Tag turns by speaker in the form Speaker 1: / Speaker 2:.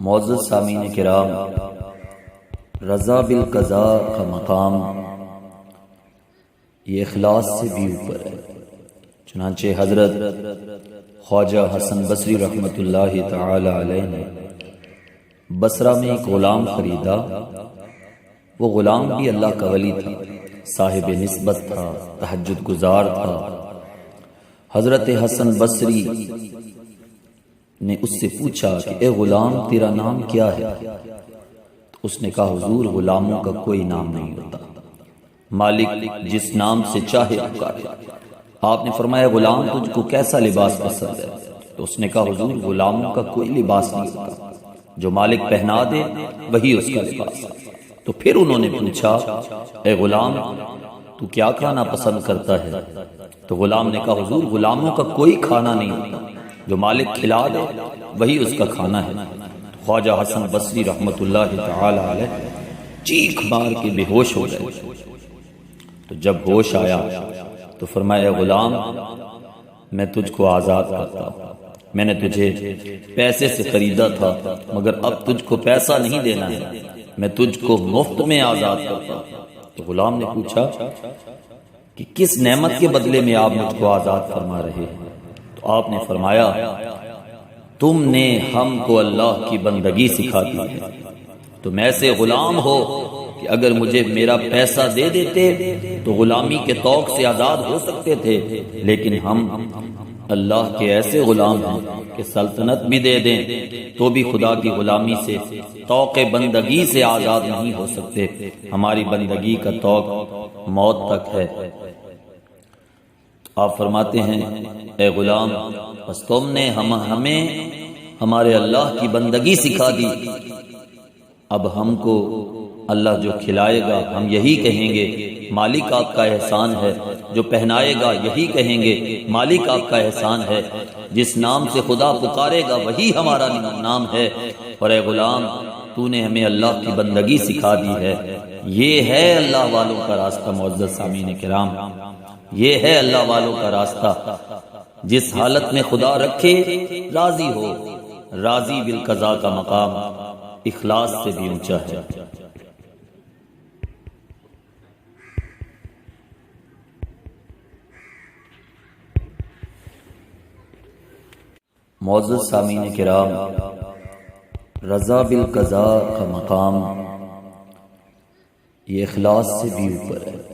Speaker 1: معزز سامعین کرام، رضا بالقضاء کا مقام یہ اخلاص سے بھی اوپر ہے۔ چنانچہ حضرت خواجہ حسن بصری رحمۃ اللہ تعالی علیہ نے بصرہ میں ایک غلام خریدا۔ وہ غلام بھی اللہ کا ولی تھا، صاحب نسبت تھا، تہجد گزار تھا۔ حضرت حسن بصری نے اس سے پوچھا کہ اے غلام، تیرا نام کیا ہے؟ تو اس نے کہا حضور، غلاموں کا کوئی نام نہیں ہوتا، مالک جس نام سے چاہے پکارے۔ آپ نے فرمایا غلام، تجھ کو کیسا لباس پسند ہے؟ تو اس نے کہا حضور، غلاموں کا کوئی لباس نہیں ہوتا، جو مالک پہنا دے وہی اس کا لباس ہے۔ تو پھر انہوں نے پوچھا اے غلام، تو کیا کھانا پسند کرتا ہے؟ تو غلام نے کہا حضور، غلاموں کا کوئی کھانا نہیں ہوتا، جو مالک کھلا دے وہی اس کا کھانا ہے۔ خواجہ حسن بصری رحمۃ اللہ تعالی علیہ چیخ مار کے بے ہوش ہو گئے۔ تو جب ہوش آیا تو فرمایا غلام، میں تجھ کو آزاد کرتا ہوں، میں نے تجھے پیسے سے خریدا تھا مگر اب تجھ کو پیسہ نہیں دینا ہے، میں تجھ کو مفت میں آزاد کرتا ہوں۔ تو غلام نے پوچھا کہ کس نعمت کے بدلے میں آپ مجھ کو آزاد فرما رہے ہیں؟ تو آپ نے فرمایا تم نے ہم کو اللہ کی بندگی سکھا دی ہے۔ تم ایسے غلام ہو کہ اگر مجھے میرا پیسہ دے دیتے تو غلامی کے طوق سے آزاد ہو سکتے تھے، لیکن ہم اللہ کے ایسے غلام ہیں کہ سلطنت بھی دے دیں تو بھی خدا کی غلامی سے، طوق بندگی سے آزاد نہیں ہو سکتے۔ ہماری بندگی کا طوق موت تک ہے۔ آپ فرماتے ہیں اے غلام، بس تم نے ہمیں ہمارے اللہ کی بندگی سکھا دی، اب ہم کو اللہ جو کھلائے گا ہم یہی کہیں گے مالک آپ کا احسان ہے، جو پہنائے گا یہی کہیں گے مالک آپ کا احسان ہے، جس نام سے خدا پکارے گا وہی ہمارا نام ہے۔ اور اے غلام، تو نے ہمیں اللہ کی بندگی سکھا دی ہے۔ یہ ہے اللہ والوں کا راستہ۔ معزز سامعین کرام، یہ ہے اللہ والوں کا راستہ۔ جس حالت میں خدا رکھے راضی ہو، راضی بالقضاء کا مقام اخلاص سے بھی اونچا ہے۔ معزز سامعین کرام، رضا بالقضاء کا مقام یہ اخلاص سے بھی اوپر ہے۔